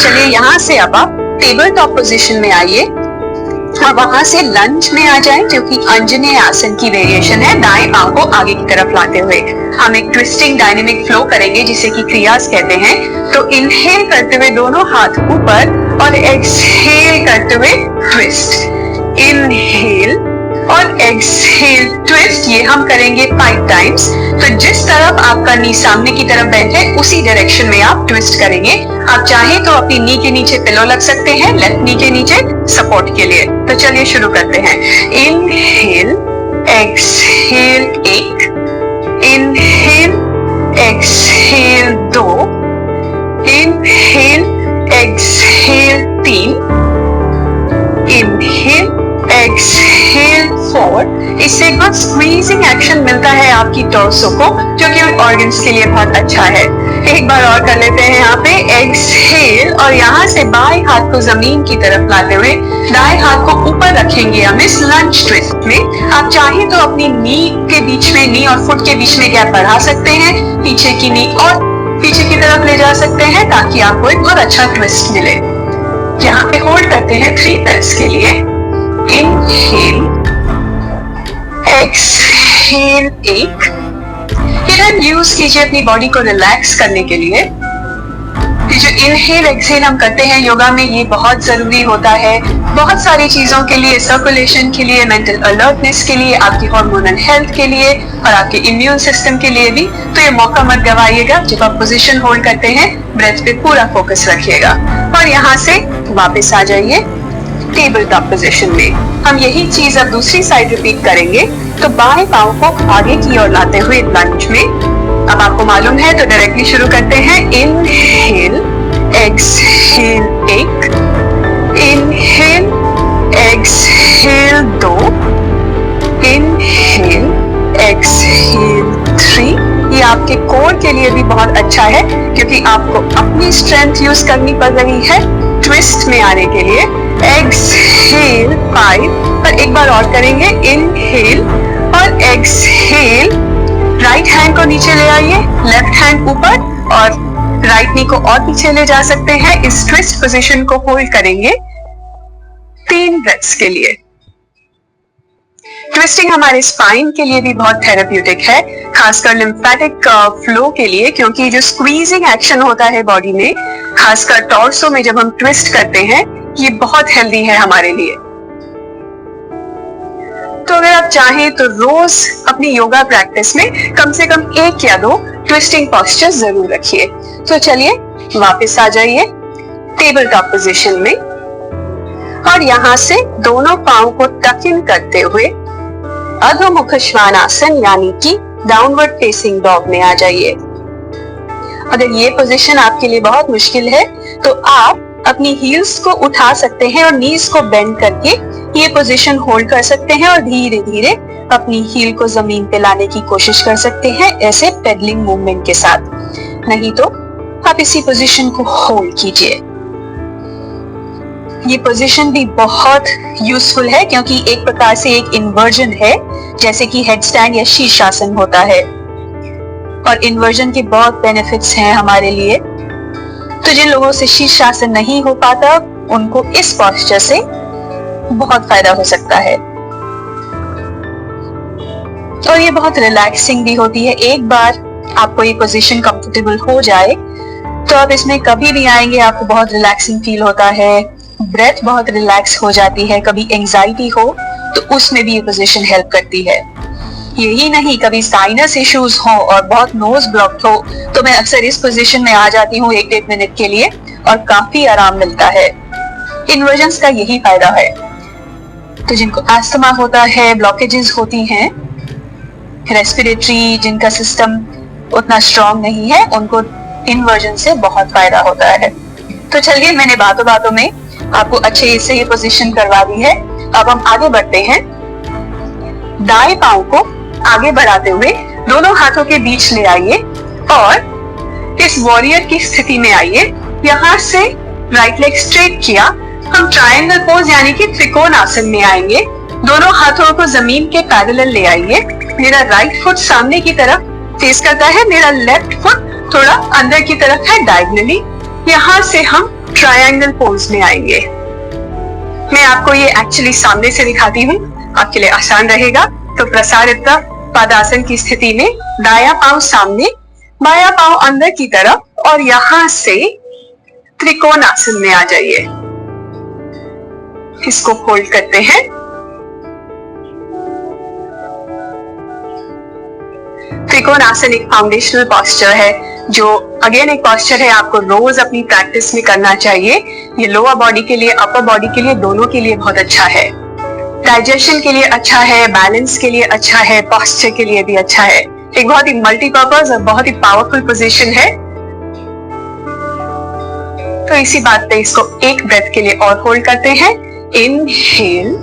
चलिए यहाँ से अब आप टेबल टॉप पोजीशन में आइए और वहां से लंज में आ जाएं, जो कि अंजनेय आसन की वेरिएशन है। दाएं पांव को आगे की तरफ लाते हुए हम एक ट्विस्टिंग डायनेमिक फ्लो करेंगे, जिसे कि क्रियास कहते हैं। तो इनहेल करते हुए दोनों हाथ ऊपर और एक्सहेल करते हुए ट्विस्ट, इनहेल और एक्सहेल ट्विस्ट। ये हम करेंगे 5 टाइम्स। तो जिस तरफ आपका नी सामने की तरफ बैठे उसी डायरेक्शन में आप ट्विस्ट करेंगे। आप चाहें तो अपनी नी के नीचे पिलो लग सकते हैं, लेफ्ट नी के नीचे सपोर्ट के लिए। तो चलिए शुरू करते हैं। Inhale, exhale 1, inhale, exhale 2, inhale, exhale 3, inhale, exhale 4। इससे एक बहुत स्क्वीजिंग एक्शन मिलता है आपकी टॉर्सो को, जो कि ऑर्गन्स के लिए बहुत अच्छा है। एक बार और कर लेते हैं यहाँ पे। एक्सहेल और यहाँ से बाएं हाथ को जमीन की तरफ लाते हुए दाएं हाथ को ऊपर रखेंगे हम इस लंज ट्विस्ट में। आप चाहें तो अपनी नी के बीच में, नी और फुट के बीच में गैप बढ़ा सकते हैं, पीछे की नी और पीछे की तरफ ले जा सकते हैं, ताकि आपको एक बहुत अच्छा ट्विस्ट मिले। यहाँ पे होल्ड करते हैं 3 मिनट्स के लिए। Inhale, exhale 1। टाइम यूज कीजिए अपनी बॉडी को रिलैक्स करने के लिए। जो इनहेल एक्सहेल हम करते हैं योगा में, ये बहुत जरूरी होता है बहुत सारी चीजों के लिए, सर्कुलेशन के लिए, मेंटल अलर्टनेस के लिए, आपकी हार्मोनल हेल्थ के लिए और आपके इम्यून सिस्टम के लिए भी। तो ये मौका मत गवाइएगा। जब आप पोजीशन होल्ड करते हैं, ब्रेथ पे पूरा फोकस रखिएगा और यहाँ से वापस आ जाइए टेबल टॉप पोजीशन में। हम यही चीज अब दूसरी साइड रिपीट करेंगे। तो बाएं पांव को आगे की ओर लाते हुए लंज में। अब आपको मालूम है तो डायरेक्टली शुरू करते हैं। Inhale, exhale 1, inhale, exhale 2, inhale, exhale 3। ये आपके कोर के लिए भी बहुत अच्छा है, क्योंकि आपको अपनी स्ट्रेंथ यूज करनी पड़ रही है ट्विस्ट में आने के लिए। एक्सहेल 5 पर एक बार और करेंगे। इनहेल और एक्सहेल, राइट हैंड को नीचे ले आइए, लेफ्ट हैंड ऊपर और राइट नी को और पीछे ले जा सकते हैं। इस ट्विस्ट पोजीशन को होल्ड करेंगे 3 ब्रेथ्स के लिए। ट्विस्टिंग हमारे स्पाइन के लिए भी बहुत थेरेप्यूटिक है, खासकर लिम्फेटिक फ्लो के लिए, क्योंकि जो स्क्वीजिंग एक्शन होता है बॉडी में, खासकर टॉर्सो में जब हम ट्विस्ट करते हैं, ये बहुत हेल्दी है हमारे लिए। तो अगर आप चाहें तो रोज अपनी योगा प्रैक्टिस में कम से कम 1 या 2 ट्विस्टिंग पोस्चर्स जरूर रखिए। तो चलिए वापस आ जाइए टेबल टॉप पोजीशन में और यहाँ से दोनों पांव को टक इन करते हुए अधोमुख श्वानासन यानी कि डाउनवर्ड फेसिंग डॉग में आ जाइए। अगर ये पोजीशन आपके लिए बहुत मुश्किल है तो आप अपनी हील्स को उठा सकते हैं और नीज को बेंड करके ये पोजीशन होल्ड कर सकते हैं और धीरे धीरे अपनी हील को जमीन पे लाने की कोशिश कर सकते हैं, ऐसे पेडलिंग मूवमेंट के साथ। नहीं तो आप इसी पोजीशन को होल्ड कीजिए। ये पोजीशन भी बहुत यूजफुल है, क्योंकि एक प्रकार से एक इन्वर्जन है, जैसे कि हेडस्टैंड या शीर्षासन होता है। और इन्वर्जन के बहुत बेनिफिट्स हैं हमारे लिए। तो जिन लोगों से शीर्षासन नहीं हो पाता, उनको इस पोस्चर से बहुत फायदा हो सकता है। और ये बहुत रिलैक्सिंग भी होती है। एक बार आपको ये पोजीशन कंफर्टेबल हो जाए तो आप इसमें कभी भी आएंगे, आपको बहुत रिलैक्सिंग फील होता है, ब्रेथ बहुत रिलैक्स हो जाती है। कभी एंजाइटी हो तो उसमें भी ये पोजीशन हेल्प करती है। यही नहीं, कभी साइनस इश्यूज हो और बहुत नोज ब्लॉक्ड हो तो मैं अक्सर इस पोजीशन में आ जाती हूँ 1-1.5 मिनट के लिए और काफी आराम मिलता है। इन्वर्जन्स का यही फायदा है। तो जिनको अस्थमा होता है, ब्लॉकेजेस होती हैं, रेस्पिरेटरी जिनका सिस्टम उतना स्ट्रांग नहीं है, उनको इन्वर्जन से बहुत फायदा होता है। तो चलिए, मैंने बातों बातों में आपको अच्छे से ये पोजीशन करवा दी है। अब हम आगे बढ़ते हैं। दाएं पांव को आगे बढ़ाते हुए दोनों हाथों के बीच ले आइए और इस वॉरियर की स्थिति में आइए। यहाँ से राइट लेग स्ट्रेट किया, हम ट्रायंगल पोज यानी कि त्रिकोण आसन में आएंगे। दोनों हाथों को जमीन के पैरेलल ले आइए। मेरा राइट फुट सामने की तरफ फेस करता है, मेरा लेफ्ट फुट थोड़ा अंदर की तरफ है डायगोनली। यहां से हम ट्रायंगल पोज में आएंगे। मैं आपको ये एक्चुअली सामने से दिखाती हूँ, आपके लिए आसान रहेगा। तो प्रसारित पादासन की स्थिति में दाया पांव सामने, बाया पांव अंदर की तरफ और यहां से त्रिकोणासन में आ जाइए। इसको होल्ड करते हैं। त्रिकोणासन एक फाउंडेशनल पोस्चर है, जो अगेन एक पोस्चर है, आपको रोज अपनी प्रैक्टिस में करना चाहिए। ये लोअर बॉडी के लिए, अपर बॉडी के लिए, दोनों के लिए बहुत अच्छा है। डाइजेशन के लिए अच्छा है, बैलेंस के लिए अच्छा है, पोस्चर के लिए भी अच्छा है। एक बहुत ही मल्टीपर्पज और बहुत ही पावरफुल पोजीशन है। तो इसी बात पे इसको एक ब्रेथ के लिए और होल्ड करते हैं। इनहेल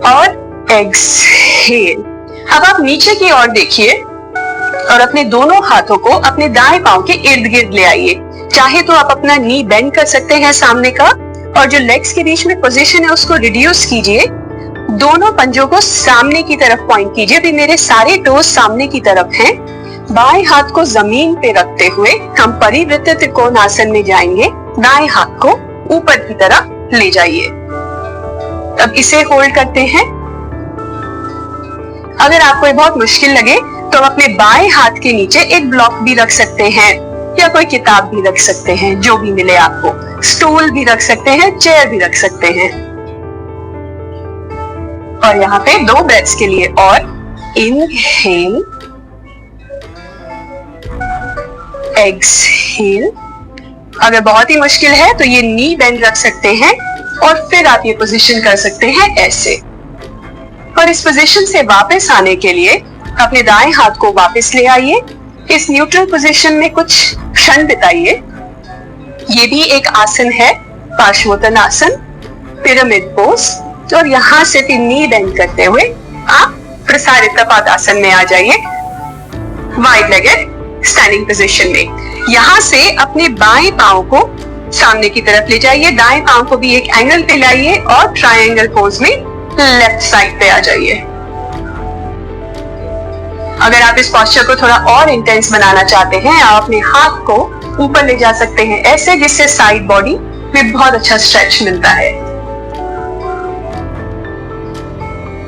और एक्सहेल। अब आप नीचे की ओर देखिए और अपने दोनों हाथों को अपने दाएं पांव के इर्द गिर्द ले आइए। चाहे तो आप अपना नी बेंड कर सकते हैं सामने का, और जो लेग्स के बीच में पोजीशन है उसको रिड्यूस कीजिए। दोनों पंजों को सामने की तरफ पॉइंट कीजिए। भी मेरे सारे टोज सामने की तरफ हैं। बाएं हाथ को जमीन पे रखते हुए हम परिवृत्त त्रिकोणासन में जाएंगे। दाएं हाथ को ऊपर की तरफ ले जाइए। अब इसे होल्ड करते हैं। अगर आपको ये बहुत मुश्किल लगे तो अपने बाएं हाथ के नीचे एक ब्लॉक भी रख सकते हैं, या कोई किताब भी रख सकते हैं, जो भी मिले आपको। स्टूल भी रख सकते हैं, चेयर भी रख सकते हैं। और यहाँ पे 2 ब्रेथ्स के लिए और इनहेल, एक्सहेल। अगर बहुत ही मुश्किल है तो ये नी बेंड रख सकते हैं और फिर आप ये पोजीशन कर सकते हैं ऐसे। और इस पोजीशन से वापस आने के लिए अपने दाएं हाथ को वापस ले आइए। इस न्यूट्रल पोजीशन में कुछ क्षण बिताइए। ये भी एक आसन है, पार्श्वोत्तानासन, पिरामिड पोज। और यहां से फिर नी बेंड करते हुए आप प्रसारित पादासन में आ जाइए, वाइड लेगेड स्टैंडिंग पोजीशन में। यहां से अपने बाएं पांव को सामने की तरफ ले जाइए, दाएं पांव को भी एक एंगल पे लाइए और ट्रायंगल पोज में लेफ्ट साइड पे आ जाइए। अगर आप इस पोस्चर को थोड़ा और इंटेंस बनाना चाहते हैं, आप अपने हाथ को ऊपर ले जा सकते हैं ऐसे, जिससे साइड बॉडी में बहुत अच्छा स्ट्रेच मिलता है।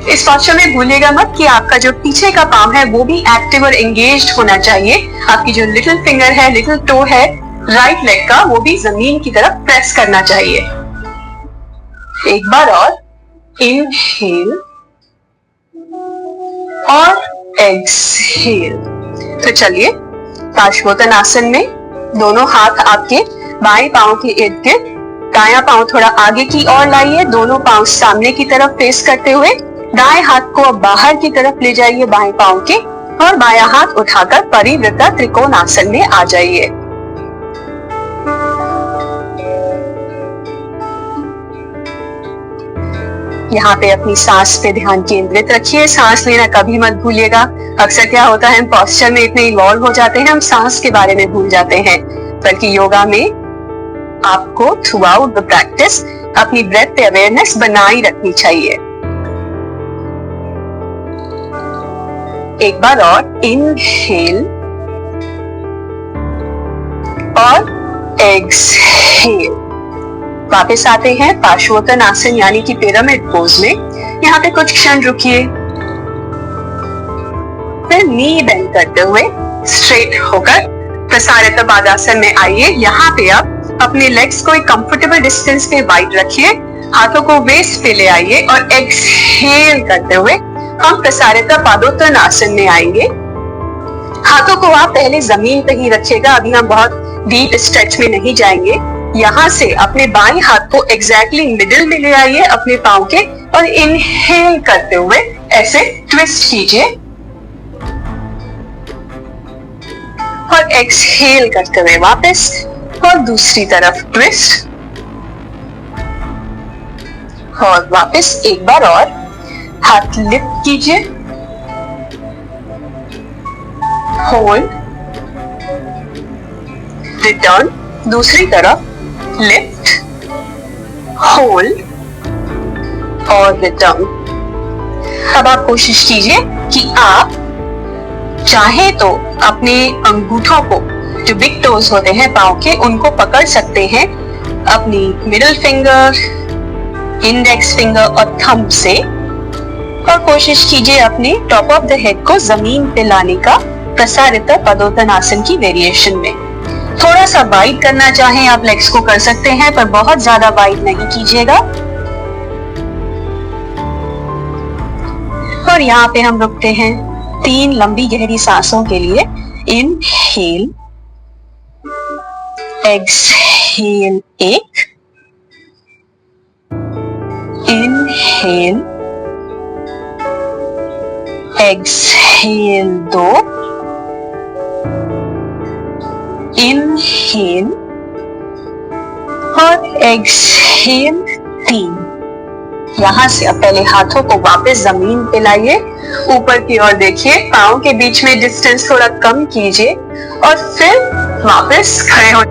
इस पोस्चर में भूलिएगा मत कि आपका जो पीछे का पांव है वो भी एक्टिव और एंगेज्ड होना चाहिए। आपकी जो लिटिल फिंगर है, लिटिल टो है राइट लेग का, वो भी जमीन की तरफ प्रेस करना चाहिए। एक बार और इनहेल और एक्सहेल। तो चलिए, पार्श्वोत्तानासन में दोनों हाथ आपके बाएं पांव के इर्द गिर्द, दायां पांव थोड़ा आगे की ओर लाइए, दोनों पांव सामने की तरफ फेस करते हुए दाएं हाथ को अब बाहर की तरफ ले जाइए बाएं पांव के, और बायां हाथ उठाकर परिवृत्त त्रिकोणासन में आ जाइए। यहाँ पे अपनी सांस पे ध्यान केंद्रित रखिए। सांस लेना कभी मत भूलिएगा। अक्सर क्या होता है, हम पोस्चर में इतने इन्वॉल्व हो जाते हैं, हम सांस के बारे में भूल जाते हैं। बल्कि योगा में आपको थ्रू आउट द प्रैक्टिस अपनी ब्रेथ पे अवेयरनेस बनाई रखनी चाहिए। एक बार और इनहेल और एक्सहेल। वापस आते हैं पार्श्वोत्तानासन यानी कि पिरामिड पोज में। यहाँ पे कुछ क्षण रुकिए, फिर नी बेंड करते हुए स्ट्रेट होकर प्रसारित पादासन में आइए। यहाँ पे आप अपने लेग्स को एक कंफर्टेबल डिस्टेंस पे वाइड रखिए, हाथों को वेस्ट पे ले आइए और एक्सहेल करते हुए हम प्रसारित पादोत्तानासन में आएंगे। हाथों को आप पहले जमीन पे ही रखिएगा, अभी हम बहुत डीप स्ट्रेच में नहीं जाएंगे। यहाँ से अपने बाएं हाथ को एग्जैक्टली मिडिल में ले आइए अपने पांव के, और इनहेल करते हुए ऐसे ट्विस्ट कीजिए और एक्सहेल करते हुए वापस, और दूसरी तरफ ट्विस्ट और वापस। एक बार और हाथ लिफ्ट कीजिए, होल्ड, रिटर्न, दूसरी तरफ लिफ्ट, होल्ड और रिटर्न। अब आप कोशिश कीजिए कि आप चाहे तो अपने अंगूठों को जो बिग टोज होते हैं पाँव के, उनको पकड़ सकते हैं अपनी मिडिल फिंगर, इंडेक्स फिंगर और थंब से, और कोशिश कीजिए अपने टॉप ऑफ द हेड को जमीन पे लाने का प्रसारित पदोत्तनासन की वेरिएशन में। थोड़ा सा वाइड करना चाहें आप लेग्स को कर सकते हैं, पर बहुत ज्यादा वाइड नहीं कीजिएगा। और यहाँ पे हम रुकते हैं 3 लंबी गहरी सांसों के लिए। Inhale, exhale 1, inhale, exhale 2, inhale और एक्सहेल 3। यहाँ से अब पहले हाथों को वापस जमीन पे लाइए, ऊपर की ओर देखिए, पाँव के बीच में डिस्टेंस थोड़ा कम कीजिए और फिर वापस खड़े हो।